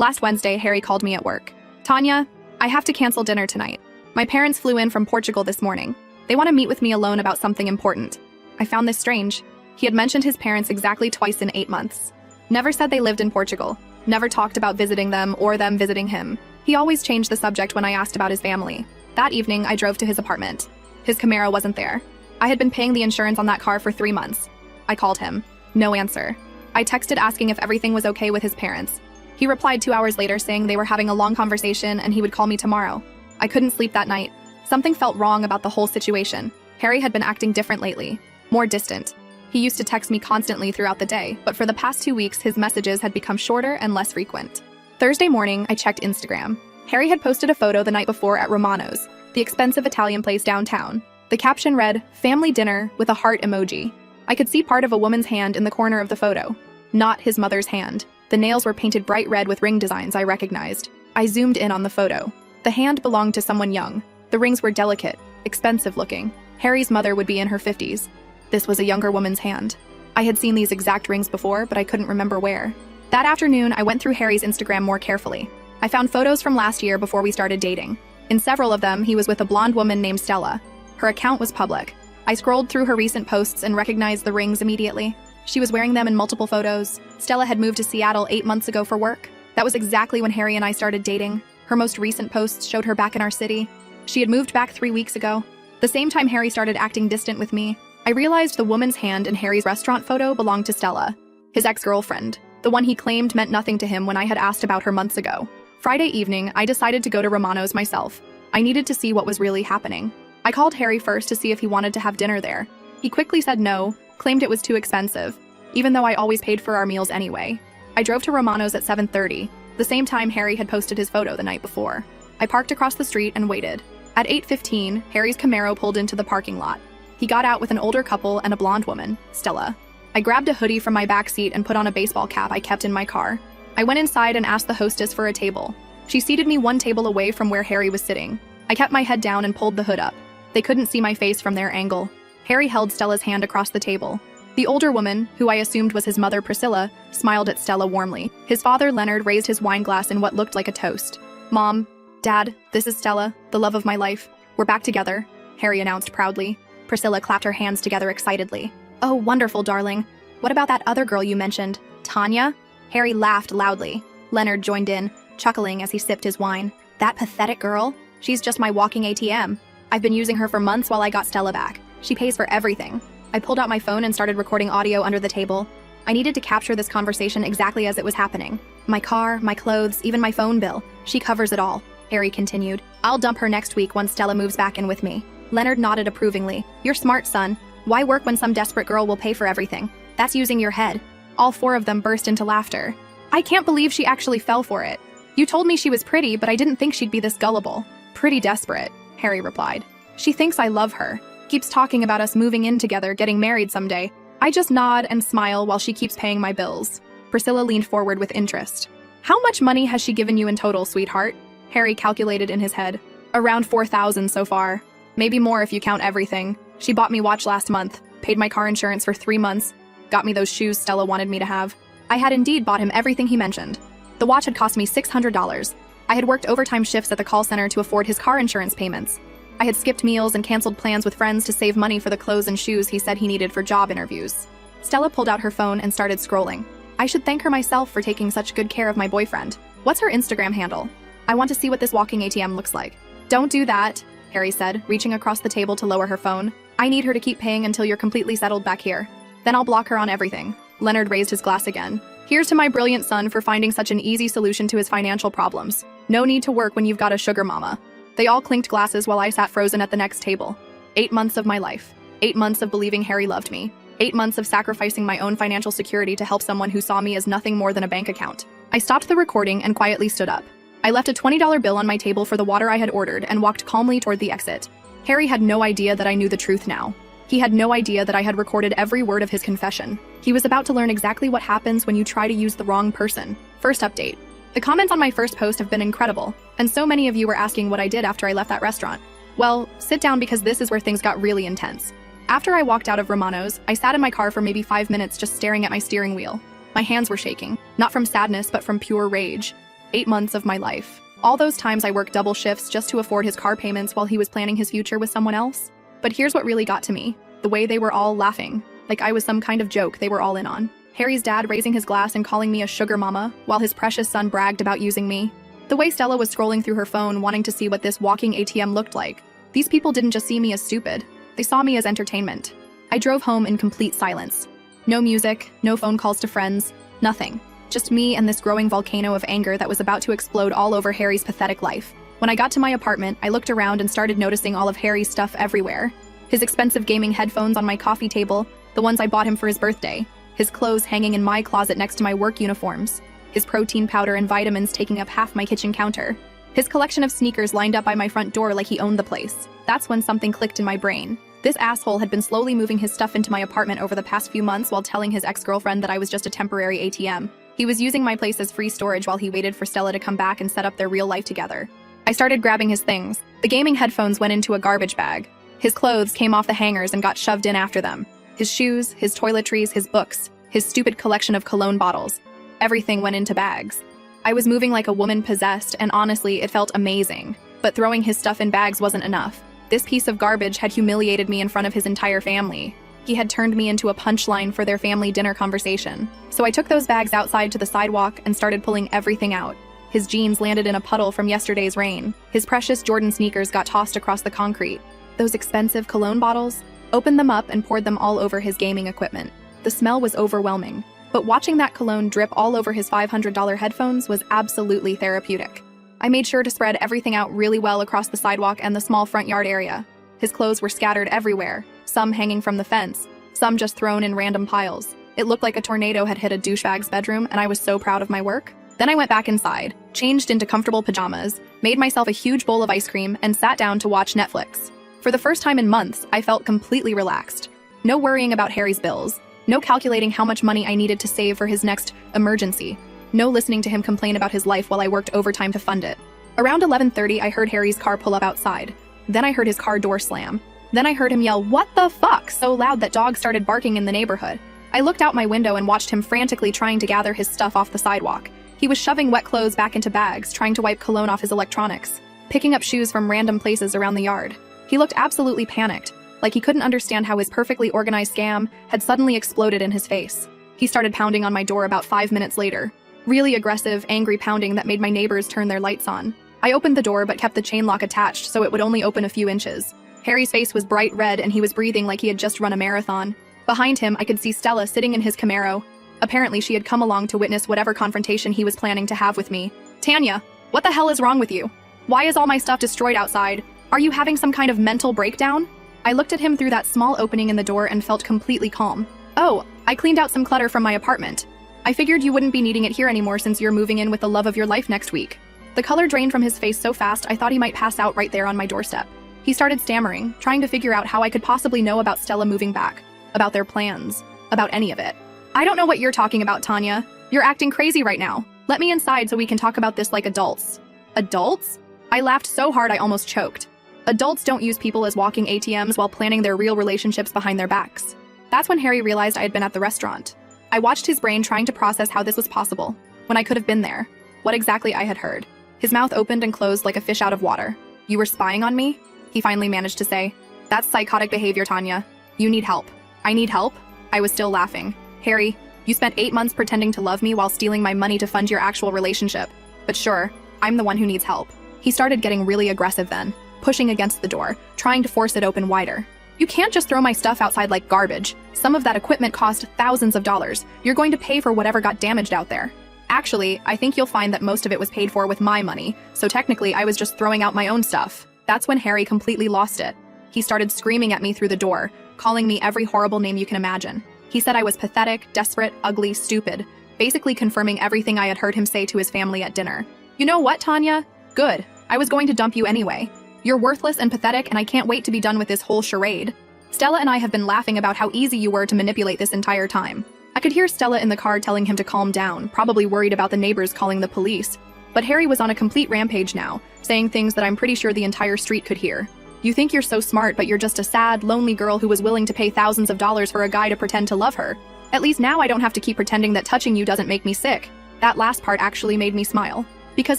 Last Wednesday, Harry called me at work. Tanya, I have to cancel dinner tonight. My parents flew in from Portugal this morning. They want to meet with me alone about something important. I found this strange. He had mentioned his parents exactly twice in 8 months. Never said they lived in Portugal. Never talked about visiting them or them visiting him. He always changed the subject when I asked about his family. That evening, I drove to his apartment. His Camaro wasn't there. I had been paying the insurance on that car for 3 months. I called him. No answer. I texted asking if everything was okay with his parents. He replied 2 hours later saying they were having a long conversation and he would call me tomorrow. I couldn't sleep that night. Something felt wrong about the whole situation. Harry had been acting different lately. More distant. He used to text me constantly throughout the day, but for the past 2 weeks, his messages had become shorter and less frequent. Thursday morning, I checked Instagram. Harry had posted a photo the night before at Romano's, the expensive Italian place downtown. The caption read, "Family dinner," with a heart emoji. I could see part of a woman's hand in the corner of the photo. Not his mother's hand. The nails were painted bright red with ring designs I recognized. I zoomed in on the photo. The hand belonged to someone young. The rings were delicate, expensive looking. Harry's mother would be in her 50s. This was a younger woman's hand. I had seen these exact rings before, but I couldn't remember where. That afternoon, I went through Harry's Instagram more carefully. I found photos from last year before we started dating. In several of them, he was with a blonde woman named Stella. Her account was public. I scrolled through her recent posts and recognized the rings immediately. She was wearing them in multiple photos. Stella had moved to Seattle 8 months ago for work. That was exactly when Harry and I started dating. Her most recent posts showed her back in our city. She had moved back 3 weeks ago. The same time Harry started acting distant with me, I realized the woman's hand in Harry's restaurant photo belonged to Stella, his ex-girlfriend, the one he claimed meant nothing to him when I had asked about her months ago. Friday evening, I decided to go to Romano's myself. I needed to see what was really happening. I called Harry first to see if he wanted to have dinner there. He quickly said no, claimed it was too expensive, even though I always paid for our meals anyway. I drove to Romano's at 7:30, the same time Harry had posted his photo the night before. I parked across the street and waited. At 8:15, Harry's Camaro pulled into the parking lot. He got out with an older couple and a blonde woman, Stella. I grabbed a hoodie from my back seat and put on a baseball cap I kept in my car. I went inside and asked the hostess for a table. She seated me one table away from where Harry was sitting. I kept my head down and pulled the hood up. They couldn't see my face from their angle. Harry held Stella's hand across the table. The older woman, who I assumed was his mother Priscilla, smiled at Stella warmly. His father Leonard raised his wine glass in what looked like a toast. "Mom, Dad, this is Stella, the love of my life. We're back together," Harry announced proudly. Priscilla clapped her hands together excitedly. "Oh, wonderful, darling. What about that other girl you mentioned, Tanya?" Harry laughed loudly. Leonard joined in, chuckling as he sipped his wine. "That pathetic girl? She's just my walking ATM. I've been using her for months while I got Stella back. She pays for everything." I pulled out my phone and started recording audio under the table. I needed to capture this conversation exactly as it was happening. "My car, my clothes, even my phone bill. She covers it all," Harry continued. "I'll dump her next week once Stella moves back in with me." Leonard nodded approvingly. "You're smart, son. Why work when some desperate girl will pay for everything? That's using your head." All four of them burst into laughter. "I can't believe she actually fell for it. You told me she was pretty, but I didn't think she'd be this gullible." "Pretty desperate," Harry replied. "She thinks I love her. Keeps talking about us moving in together, getting married someday. I just nod and smile while she keeps paying my bills." Priscilla leaned forward with interest. "How much money has she given you in total, sweetheart?" Harry calculated in his head. "Around 4,000 so far. Maybe more if you count everything. She bought me watch last month, paid my car insurance for 3 months, got me those shoes Stella wanted me to have." I had indeed bought him everything he mentioned. The watch had cost me $600. I had worked overtime shifts at the call center to afford his car insurance payments. I had skipped meals and canceled plans with friends to save money for the clothes and shoes he said he needed for job interviews. Stella pulled out her phone and started scrolling. I should thank her myself for taking such good care of my boyfriend. What's her Instagram handle? I want to see what this walking ATM looks like. "Don't do that," Harry said, reaching across the table to lower her phone. "I need her to keep paying until you're completely settled back here. Then I'll block her on everything." Leonard raised his glass again. "Here's to my brilliant son for finding such an easy solution to his financial problems. No need to work when you've got a sugar mama." They all clinked glasses while I sat frozen at the next table. 8 months of my life. 8 months of believing Harry loved me. 8 months of sacrificing my own financial security to help someone who saw me as nothing more than a bank account. I stopped the recording and quietly stood up. I left a $20 bill on my table for the water I had ordered and walked calmly toward the exit. Harry had no idea that I knew the truth now. He had no idea that I had recorded every word of his confession. He was about to learn exactly what happens when you try to use the wrong person. First update. The comments on my first post have been incredible, and so many of you were asking what I did after I left that restaurant. Well, sit down because this is where things got really intense. After I walked out of Romano's, I sat in my car for maybe 5 minutes just staring at my steering wheel. My hands were shaking, not from sadness but from pure rage. 8 months of my life. All those times I worked double shifts just to afford his car payments while he was planning his future with someone else. But here's what really got to me. The way they were all laughing. Like I was some kind of joke they were all in on. Harry's dad raising his glass and calling me a sugar mama, while his precious son bragged about using me. The way Stella was scrolling through her phone wanting to see what this walking ATM looked like. These people didn't just see me as stupid. They saw me as entertainment. I drove home in complete silence. No music, no phone calls to friends, nothing. Just me and this growing volcano of anger that was about to explode all over Harry's pathetic life. When I got to my apartment, I looked around and started noticing all of Harry's stuff everywhere. His expensive gaming headphones on my coffee table, the ones I bought him for his birthday. His clothes hanging in my closet next to my work uniforms. His protein powder and vitamins taking up half my kitchen counter. His collection of sneakers lined up by my front door like he owned the place. That's when something clicked in my brain. This asshole had been slowly moving his stuff into my apartment over the past few months while telling his ex-girlfriend that I was just a temporary ATM. He was using my place as free storage while he waited for Stella to come back and set up their real life together. I started grabbing his things. The gaming headphones went into a garbage bag. His clothes came off the hangers and got shoved in after them. His shoes, his toiletries, his books, his stupid collection of cologne bottles. Everything went into bags. I was moving like a woman possessed, and honestly, it felt amazing. But throwing his stuff in bags wasn't enough. This piece of garbage had humiliated me in front of his entire family. He had turned me into a punchline for their family dinner conversation. So I took those bags outside to the sidewalk and started pulling everything out. His jeans landed in a puddle from yesterday's rain. His precious Jordan sneakers got tossed across the concrete. Those expensive cologne bottles? Opened them up and poured them all over his gaming equipment. The smell was overwhelming. But watching that cologne drip all over his $500 headphones was absolutely therapeutic. I made sure to spread everything out really well across the sidewalk and the small front yard area. His clothes were scattered everywhere, some hanging from the fence, some just thrown in random piles. It looked like a tornado had hit a douchebag's bedroom, and I was so proud of my work. Then I went back inside, changed into comfortable pajamas, made myself a huge bowl of ice cream, and sat down to watch Netflix. For the first time in months, I felt completely relaxed. No worrying about Harry's bills. No calculating how much money I needed to save for his next emergency. No listening to him complain about his life while I worked overtime to fund it. Around 11:30, I heard Harry's car pull up outside. Then I heard his car door slam. Then I heard him yell, "What the fuck?" so loud that dogs started barking in the neighborhood. I looked out my window and watched him frantically trying to gather his stuff off the sidewalk. He was shoving wet clothes back into bags, trying to wipe cologne off his electronics, picking up shoes from random places around the yard. He looked absolutely panicked, like he couldn't understand how his perfectly organized scam had suddenly exploded in his face. He started pounding on my door about 5 minutes later. Really aggressive, angry pounding that made my neighbors turn their lights on. I opened the door but kept the chain lock attached so it would only open a few inches. Harry's face was bright red and he was breathing like he had just run a marathon. Behind him, I could see Stella sitting in his Camaro. Apparently, she had come along to witness whatever confrontation he was planning to have with me. "Tanya, what the hell is wrong with you? Why is all my stuff destroyed outside? Are you having some kind of mental breakdown?" I looked at him through that small opening in the door and felt completely calm. "Oh, I cleaned out some clutter from my apartment. I figured you wouldn't be needing it here anymore since you're moving in with the love of your life next week." The color drained from his face so fast I thought he might pass out right there on my doorstep. He started stammering, trying to figure out how I could possibly know about Stella moving back, about their plans, about any of it. "I don't know what you're talking about, Tanya. You're acting crazy right now. Let me inside so we can talk about this like adults." Adults? I laughed so hard I almost choked. Adults don't use people as walking ATMs while planning their real relationships behind their backs. That's when Harry realized I had been at the restaurant. I watched his brain trying to process how this was possible, when I could have been there, what exactly I had heard. His mouth opened and closed like a fish out of water. "You were spying on me?" He finally managed to say. "That's psychotic behavior, Tanya. You need help." "I need help?" I was still laughing. "Harry, you spent 8 months pretending to love me while stealing my money to fund your actual relationship. But sure, I'm the one who needs help." He started getting really aggressive then, pushing against the door, trying to force it open wider. "You can't just throw my stuff outside like garbage. Some of that equipment cost thousands of dollars. You're going to pay for whatever got damaged out there." "Actually, I think you'll find that most of it was paid for with my money, so technically I was just throwing out my own stuff." That's when Harry completely lost it. He started screaming at me through the door, calling me every horrible name you can imagine. He said I was pathetic, desperate, ugly, stupid, basically confirming everything I had heard him say to his family at dinner. "You know what, Tanya? Good. I was going to dump you anyway. You're worthless and pathetic, and I can't wait to be done with this whole charade. Stella and I have been laughing about how easy you were to manipulate this entire time." I could hear Stella in the car telling him to calm down, probably worried about the neighbors calling the police. But Harry was on a complete rampage now, saying things that I'm pretty sure the entire street could hear. "You think you're so smart, but you're just a sad, lonely girl who was willing to pay thousands of dollars for a guy to pretend to love her. At least now I don't have to keep pretending that touching you doesn't make me sick." That last part actually made me smile. because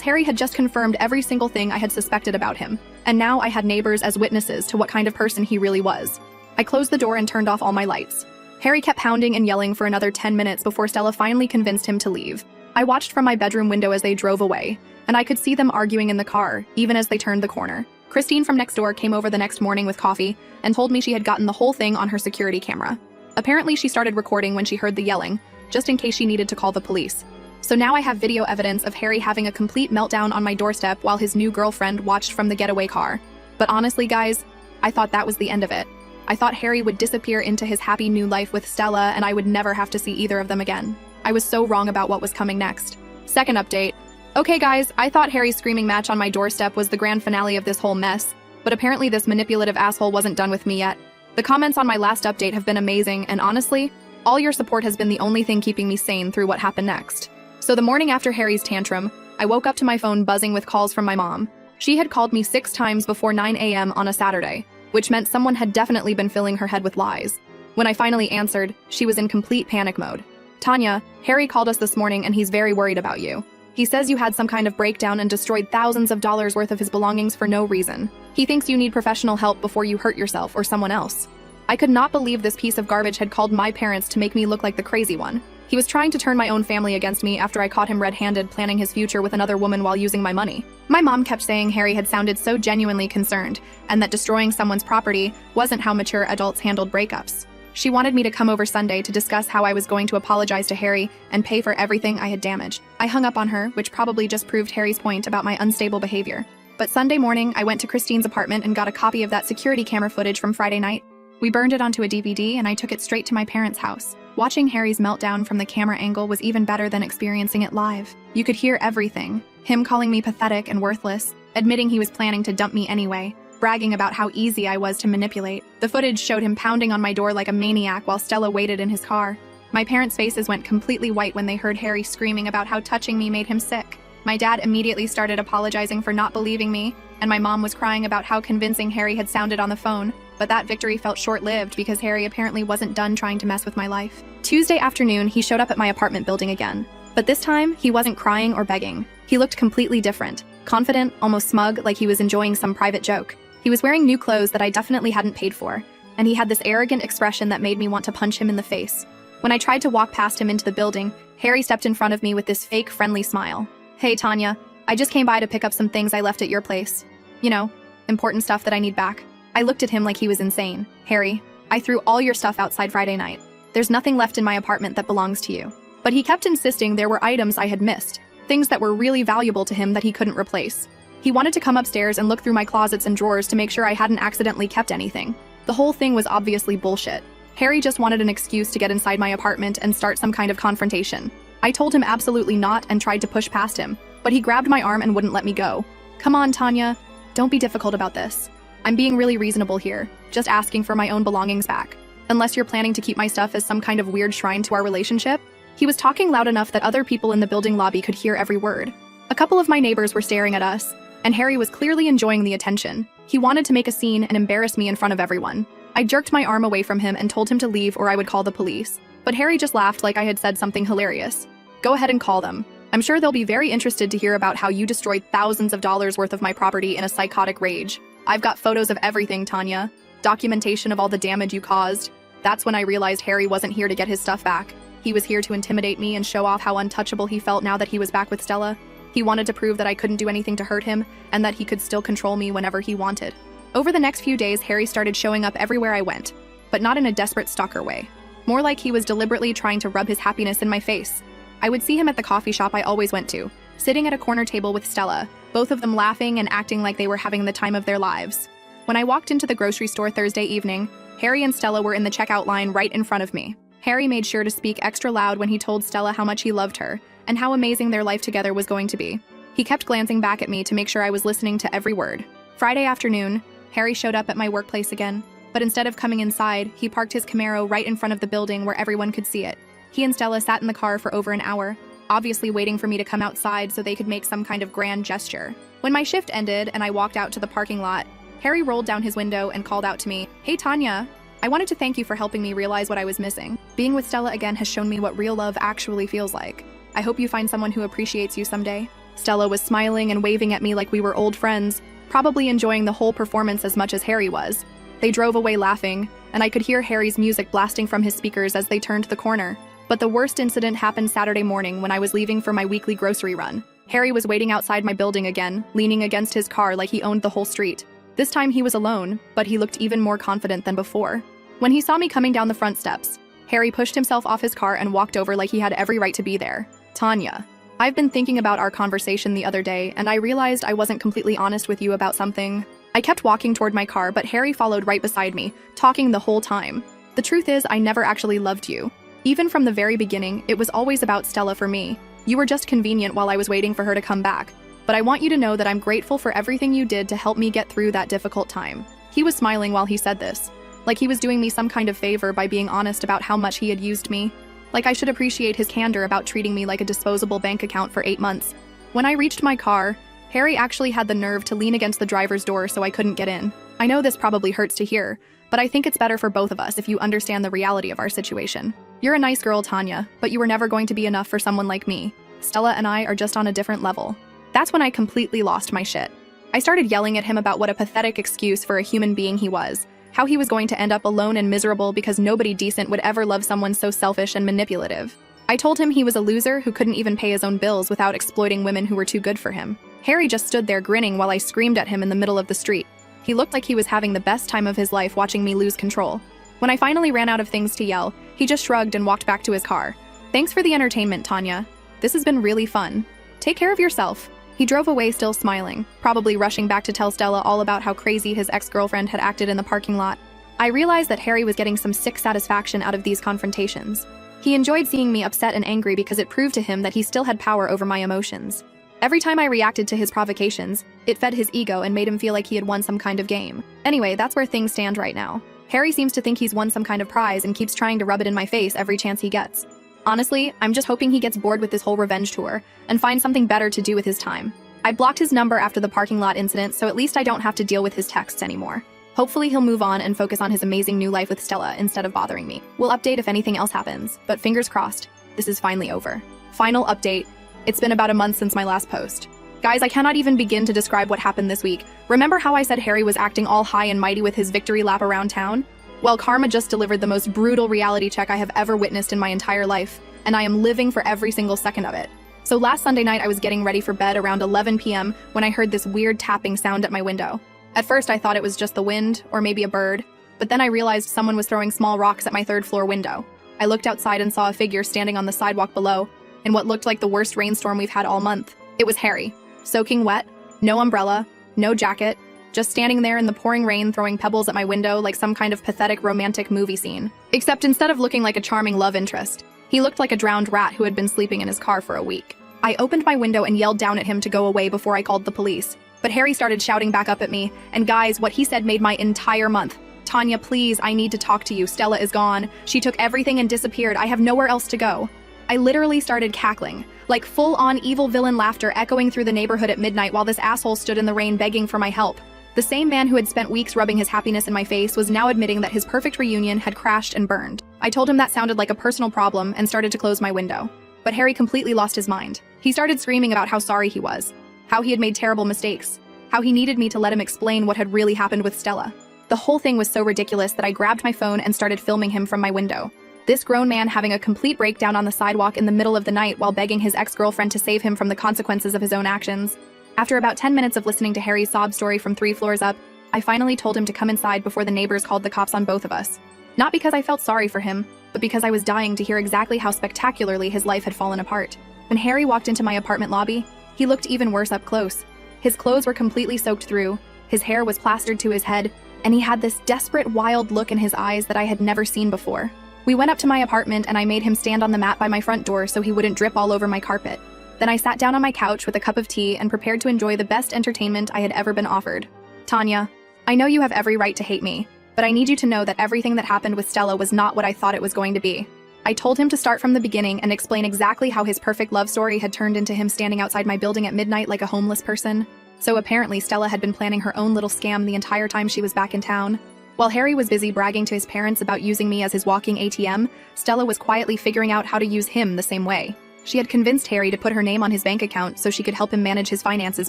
Harry had just confirmed every single thing I had suspected about him, and now I had neighbors as witnesses to what kind of person he really was. I closed the door and turned off all my lights. Harry kept pounding and yelling for another 10 minutes before Stella finally convinced him to leave. I watched from my bedroom window as they drove away, and I could see them arguing in the car, even as they turned the corner. Christine from next door came over the next morning with coffee and told me she had gotten the whole thing on her security camera. Apparently, she started recording when she heard the yelling, just in case she needed to call the police. So now I have video evidence of Harry having a complete meltdown on my doorstep while his new girlfriend watched from the getaway car. But honestly, guys, I thought that was the end of it. I thought Harry would disappear into his happy new life with Stella and I would never have to see either of them again. I was so wrong about what was coming next. Second update. Okay guys, I thought Harry's screaming match on my doorstep was the grand finale of this whole mess, but apparently this manipulative asshole wasn't done with me yet. The comments on my last update have been amazing, and honestly, all your support has been the only thing keeping me sane through what happened next. So the morning after Harry's tantrum, I woke up to my phone buzzing with calls from my mom. She had called me 6 times before 9 a.m. on a Saturday, which meant someone had definitely been filling her head with lies. When I finally answered, she was in complete panic mode. Tanya, Harry called us this morning and he's very worried about you. He says you had some kind of breakdown and destroyed thousands of dollars worth of his belongings for no reason. He thinks you need professional help before you hurt yourself or someone else. I could not believe this piece of garbage had called my parents to make me look like the crazy one. He was trying to turn my own family against me after I caught him red-handed planning his future with another woman while using my money. My mom kept saying Harry had sounded so genuinely concerned, and that destroying someone's property wasn't how mature adults handled breakups. She wanted me to come over Sunday to discuss how I was going to apologize to Harry and pay for everything I had damaged. I hung up on her, which probably just proved Harry's point about my unstable behavior. But Sunday morning, I went to Christine's apartment and got a copy of that security camera footage from Friday night. We burned it onto a DVD and I took it straight to my parents' house. Watching Harry's meltdown from the camera angle was even better than experiencing it live. You could hear everything. Him calling me pathetic and worthless, admitting he was planning to dump me anyway, bragging about how easy I was to manipulate. The footage showed him pounding on my door like a maniac while Stella waited in his car. My parents' faces went completely white when they heard Harry screaming about how touching me made him sick. My dad immediately started apologizing for not believing me, and my mom was crying about how convincing Harry had sounded on the phone. But that victory felt short-lived because Harry apparently wasn't done trying to mess with my life. Tuesday afternoon, he showed up at my apartment building again. But this time, he wasn't crying or begging. He looked completely different, confident, almost smug, like he was enjoying some private joke. He was wearing new clothes that I definitely hadn't paid for, and he had this arrogant expression that made me want to punch him in the face. When I tried to walk past him into the building, Harry stepped in front of me with this fake, friendly smile. Hey, Tanya, I just came by to pick up some things I left at your place. You know, important stuff that I need back. I looked at him like he was insane. Harry, I threw all your stuff outside Friday night. There's nothing left in my apartment that belongs to you. But he kept insisting there were items I had missed, things that were really valuable to him that he couldn't replace. He wanted to come upstairs and look through my closets and drawers to make sure I hadn't accidentally kept anything. The whole thing was obviously bullshit. Harry just wanted an excuse to get inside my apartment and start some kind of confrontation. I told him absolutely not and tried to push past him, but he grabbed my arm and wouldn't let me go. Come on, Tanya. Don't be difficult about this. I'm being really reasonable here, just asking for my own belongings back. Unless you're planning to keep my stuff as some kind of weird shrine to our relationship? He was talking loud enough that other people in the building lobby could hear every word. A couple of my neighbors were staring at us, and Harry was clearly enjoying the attention. He wanted to make a scene and embarrass me in front of everyone. I jerked my arm away from him and told him to leave or I would call the police. But Harry just laughed like I had said something hilarious. Go ahead and call them. I'm sure they'll be very interested to hear about how you destroyed thousands of dollars worth of my property in a psychotic rage. I've got photos of everything, Tanya. Documentation of all the damage you caused. That's when I realized Harry wasn't here to get his stuff back. He was here to intimidate me and show off how untouchable he felt now that he was back with Stella. He wanted to prove that I couldn't do anything to hurt him and that he could still control me whenever he wanted. Over the next few days, Harry started showing up everywhere I went, but not in a desperate stalker way. More like he was deliberately trying to rub his happiness in my face. I would see him at the coffee shop I always went to, sitting at a corner table with Stella, both of them laughing and acting like they were having the time of their lives. When I walked into the grocery store Thursday evening, Harry and Stella were in the checkout line right in front of me. Harry made sure to speak extra loud when he told Stella how much he loved her and how amazing their life together was going to be. He kept glancing back at me to make sure I was listening to every word. Friday afternoon, Harry showed up at my workplace again, but instead of coming inside, he parked his Camaro right in front of the building where everyone could see it. He and Stella sat in the car for over an hour, obviously waiting for me to come outside so they could make some kind of grand gesture. When my shift ended and I walked out to the parking lot, Harry rolled down his window and called out to me, "Hey, Tanya. I wanted to thank you for helping me realize what I was missing. Being with Stella again has shown me what real love actually feels like. I hope you find someone who appreciates you someday." Stella was smiling and waving at me like we were old friends, probably enjoying the whole performance as much as Harry was. They drove away laughing, and I could hear Harry's music blasting from his speakers as they turned the corner. But the worst incident happened Saturday morning when I was leaving for my weekly grocery run. Harry was waiting outside my building again, leaning against his car like he owned the whole street. This time he was alone, but he looked even more confident than before. When he saw me coming down the front steps, Harry pushed himself off his car and walked over like he had every right to be there. Tanya, I've been thinking about our conversation the other day, and I realized I wasn't completely honest with you about something. I kept walking toward my car, but Harry followed right beside me, talking the whole time. The truth is, I never actually loved you. Even from the very beginning, it was always about Stella for me. You were just convenient while I was waiting for her to come back. But I want you to know that I'm grateful for everything you did to help me get through that difficult time. He was smiling while he said this, like he was doing me some kind of favor by being honest about how much he had used me. Like I should appreciate his candor about treating me like a disposable bank account for 8 months. When I reached my car, Harry actually had the nerve to lean against the driver's door so I couldn't get in. I know this probably hurts to hear, but I think it's better for both of us if you understand the reality of our situation. You're a nice girl, Tanya, but you were never going to be enough for someone like me. Stella and I are just on a different level. That's when I completely lost my shit. I started yelling at him about what a pathetic excuse for a human being he was, how he was going to end up alone and miserable because nobody decent would ever love someone so selfish and manipulative. I told him he was a loser who couldn't even pay his own bills without exploiting women who were too good for him. Harry just stood there grinning while I screamed at him in the middle of the street. He looked like he was having the best time of his life watching me lose control. When I finally ran out of things to yell, he just shrugged and walked back to his car. Thanks for the entertainment, Tanya. This has been really fun. Take care of yourself. He drove away still smiling, probably rushing back to tell Stella all about how crazy his ex-girlfriend had acted in the parking lot. I realized that Harry was getting some sick satisfaction out of these confrontations. He enjoyed seeing me upset and angry because it proved to him that he still had power over my emotions. Every time I reacted to his provocations, it fed his ego and made him feel like he had won some kind of game. Anyway, that's where things stand right now. Harry seems to think he's won some kind of prize and keeps trying to rub it in my face every chance he gets. Honestly, I'm just hoping he gets bored with this whole revenge tour and finds something better to do with his time. I blocked his number after the parking lot incident, so at least I don't have to deal with his texts anymore. Hopefully he'll move on and focus on his amazing new life with Stella instead of bothering me. We'll update if anything else happens, but fingers crossed, this is finally over. Final update. It's been about a month since my last post. Guys, I cannot even begin to describe what happened this week. Remember how I said Harry was acting all high and mighty with his victory lap around town? Well, karma just delivered the most brutal reality check I have ever witnessed in my entire life, and I am living for every single second of it. So last Sunday night I was getting ready for bed around 11 p.m. when I heard this weird tapping sound at my window. At first I thought it was just the wind, or maybe a bird, but then I realized someone was throwing small rocks at my third-floor window. I looked outside and saw a figure standing on the sidewalk below, in what looked like the worst rainstorm we've had all month. It was Harry, soaking wet, no umbrella, no jacket, just standing there in the pouring rain throwing pebbles at my window like some kind of pathetic romantic movie scene. Except instead of looking like a charming love interest, he looked like a drowned rat who had been sleeping in his car for a week. I opened my window and yelled down at him to go away before I called the police. But Harry started shouting back up at me, and guys, what he said made my entire month. Tanya, please, I need to talk to you. Stella is gone. She took everything and disappeared. I have nowhere else to go. I literally started cackling, like full-on evil villain laughter echoing through the neighborhood at midnight while this asshole stood in the rain begging for my help. The same man who had spent weeks rubbing his happiness in my face was now admitting that his perfect reunion had crashed and burned. I told him that sounded like a personal problem and started to close my window. But Harry completely lost his mind. He started screaming about how sorry he was, how he had made terrible mistakes, how he needed me to let him explain what had really happened with Stella. The whole thing was so ridiculous that I grabbed my phone and started filming him from my window. This grown man having a complete breakdown on the sidewalk in the middle of the night while begging his ex-girlfriend to save him from the consequences of his own actions. After about 10 minutes of listening to Harry's sob story from 3 floors up, I finally told him to come inside before the neighbors called the cops on both of us. Not because I felt sorry for him, but because I was dying to hear exactly how spectacularly his life had fallen apart. When Harry walked into my apartment lobby, he looked even worse up close. His clothes were completely soaked through, his hair was plastered to his head, and he had this desperate, wild look in his eyes that I had never seen before. We went up to my apartment and I made him stand on the mat by my front door so he wouldn't drip all over my carpet. Then I sat down on my couch with a cup of tea and prepared to enjoy the best entertainment I had ever been offered. Tanya, I know you have every right to hate me, but I need you to know that everything that happened with Stella was not what I thought it was going to be. I told him to start from the beginning and explain exactly how his perfect love story had turned into him standing outside my building at midnight like a homeless person. So apparently Stella had been planning her own little scam the entire time she was back in town. While Harry was busy bragging to his parents about using me as his walking ATM, Stella was quietly figuring out how to use him the same way. She had convinced Harry to put her name on his bank account so she could help him manage his finances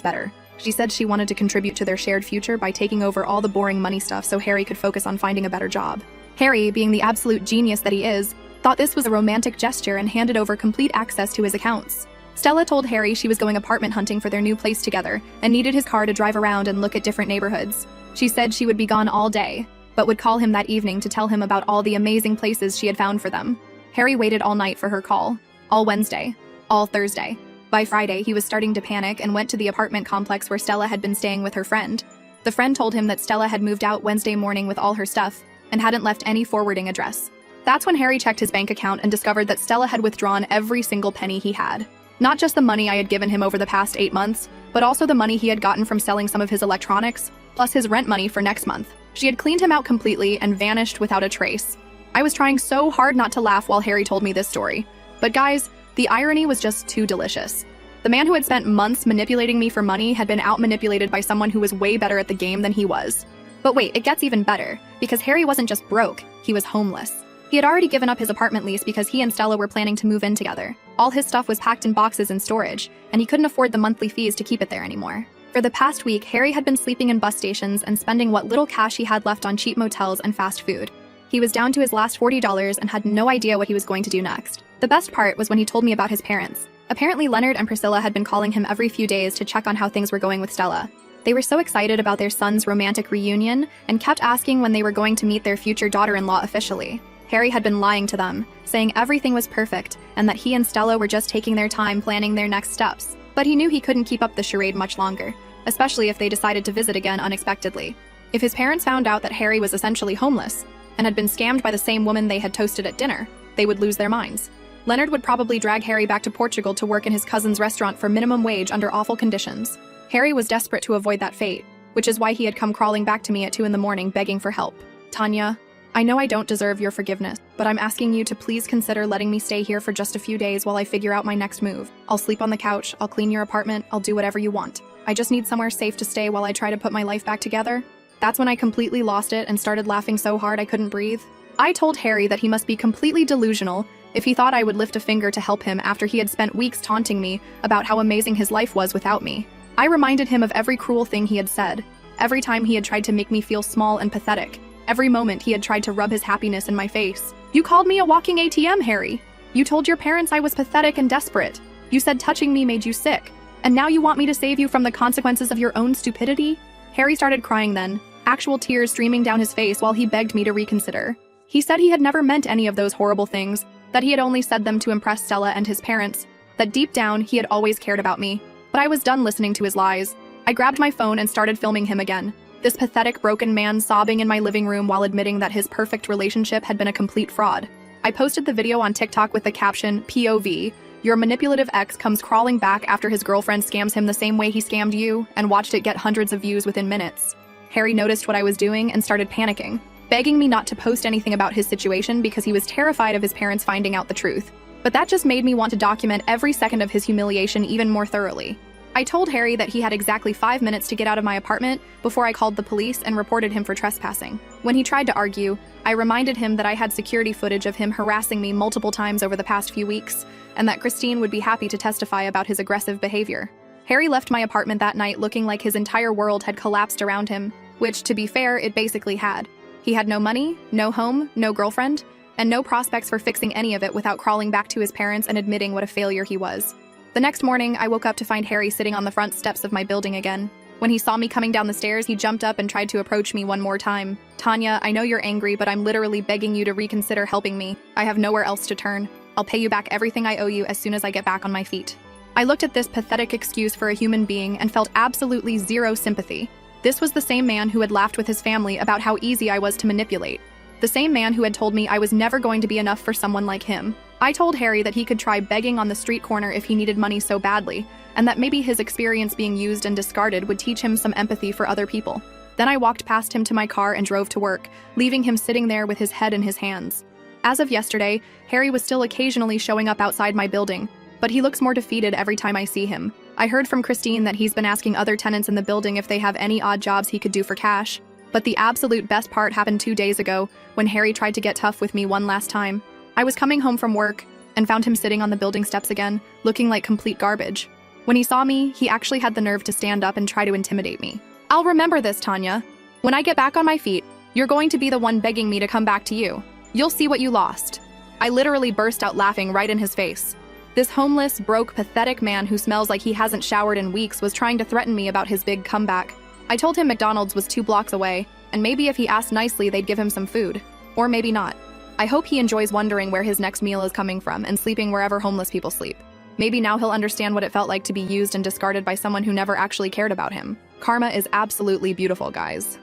better. She said she wanted to contribute to their shared future by taking over all the boring money stuff so Harry could focus on finding a better job. Harry, being the absolute genius that he is, thought this was a romantic gesture and handed over complete access to his accounts. Stella told Harry she was going apartment hunting for their new place together and needed his car to drive around and look at different neighborhoods. She said she would be gone all day, but would call him that evening to tell him about all the amazing places she had found for them. Harry waited all night for her call, all Wednesday, all Thursday. By Friday, he was starting to panic and went to the apartment complex where Stella had been staying with her friend. The friend told him that Stella had moved out Wednesday morning with all her stuff and hadn't left any forwarding address. That's when Harry checked his bank account and discovered that Stella had withdrawn every single penny he had. Not just the money I had given him over the past 8 months, but also the money he had gotten from selling some of his electronics, plus his rent money for next month. She had cleaned him out completely and vanished without a trace. I was trying so hard not to laugh while Harry told me this story. But guys, the irony was just too delicious. The man who had spent months manipulating me for money had been out-manipulated by someone who was way better at the game than he was. But wait, it gets even better, because Harry wasn't just broke, he was homeless. He had already given up his apartment lease because he and Stella were planning to move in together. All his stuff was packed in boxes in storage, and he couldn't afford the monthly fees to keep it there anymore. For the past week, Harry had been sleeping in bus stations and spending what little cash he had left on cheap motels and fast food. He was down to his last $40 and had no idea what he was going to do next. The best part was when he told me about his parents. Apparently, Leonard and Priscilla had been calling him every few days to check on how things were going with Stella. They were so excited about their son's romantic reunion and kept asking when they were going to meet their future daughter-in-law officially. Harry had been lying to them, saying everything was perfect and that he and Stella were just taking their time planning their next steps. But he knew he couldn't keep up the charade much longer, especially if they decided to visit again unexpectedly. If his parents found out that Harry was essentially homeless and had been scammed by the same woman they had toasted at dinner, they would lose their minds. Leonard would probably drag Harry back to Portugal to work in his cousin's restaurant for minimum wage under awful conditions. Harry was desperate to avoid that fate, which is why he had come crawling back to me at 2 in the morning begging for help. Tanya, I know I don't deserve your forgiveness, but I'm asking you to please consider letting me stay here for just a few days while I figure out my next move. I'll sleep on the couch, I'll clean your apartment, I'll do whatever you want. I just need somewhere safe to stay while I try to put my life back together. That's when I completely lost it and started laughing so hard I couldn't breathe. I told Harry that he must be completely delusional if he thought I would lift a finger to help him after he had spent weeks taunting me about how amazing his life was without me. I reminded him of every cruel thing he had said, every time he had tried to make me feel small and pathetic. Every moment he had tried to rub his happiness in my face. You called me a walking ATM, Harry. You told your parents I was pathetic and desperate. You said touching me made you sick. And now you want me to save you from the consequences of your own stupidity? Harry started crying then, actual tears streaming down his face while he begged me to reconsider. He said he had never meant any of those horrible things, that he had only said them to impress Stella and his parents, that deep down he had always cared about me. But I was done listening to his lies. I grabbed my phone and started filming him again. This pathetic, broken man sobbing in my living room while admitting that his perfect relationship had been a complete fraud. I posted the video on TikTok with the caption, POV, your manipulative ex comes crawling back after his girlfriend scams him the same way he scammed you, and watched it get hundreds of views within minutes. Harry noticed what I was doing and started panicking, begging me not to post anything about his situation because he was terrified of his parents finding out the truth. But that just made me want to document every second of his humiliation even more thoroughly. I told Harry that he had exactly 5 minutes to get out of my apartment before I called the police and reported him for trespassing. When he tried to argue, I reminded him that I had security footage of him harassing me multiple times over the past few weeks, and that Christine would be happy to testify about his aggressive behavior. Harry left my apartment that night looking like his entire world had collapsed around him, which, to be fair, it basically had. He had no money, no home, no girlfriend, and no prospects for fixing any of it without crawling back to his parents and admitting what a failure he was. The next morning, I woke up to find Harry sitting on the front steps of my building again. When he saw me coming down the stairs, he jumped up and tried to approach me one more time. Tanya, I know you're angry, but I'm literally begging you to reconsider helping me. I have nowhere else to turn. I'll pay you back everything I owe you as soon as I get back on my feet. I looked at this pathetic excuse for a human being and felt absolutely zero sympathy. This was the same man who had laughed with his family about how easy I was to manipulate. The same man who had told me I was never going to be enough for someone like him. I told Harry that he could try begging on the street corner if he needed money so badly, and that maybe his experience being used and discarded would teach him some empathy for other people. Then I walked past him to my car and drove to work, leaving him sitting there with his head in his hands. As of yesterday, Harry was still occasionally showing up outside my building, but he looks more defeated every time I see him. I heard from Christine that he's been asking other tenants in the building if they have any odd jobs he could do for cash. But the absolute best part happened 2 days ago, when Harry tried to get tough with me one last time. I was coming home from work, and found him sitting on the building steps again, looking like complete garbage. When he saw me, he actually had the nerve to stand up and try to intimidate me. I'll remember this, Tanya. When I get back on my feet, you're going to be the one begging me to come back to you. You'll see what you lost. I literally burst out laughing right in his face. This homeless, broke, pathetic man who smells like he hasn't showered in weeks was trying to threaten me about his big comeback. I told him McDonald's was 2 blocks away, and maybe if he asked nicely, they'd give him some food. Or maybe not. I hope he enjoys wondering where his next meal is coming from and sleeping wherever homeless people sleep. Maybe now he'll understand what it felt like to be used and discarded by someone who never actually cared about him. Karma is absolutely beautiful, guys.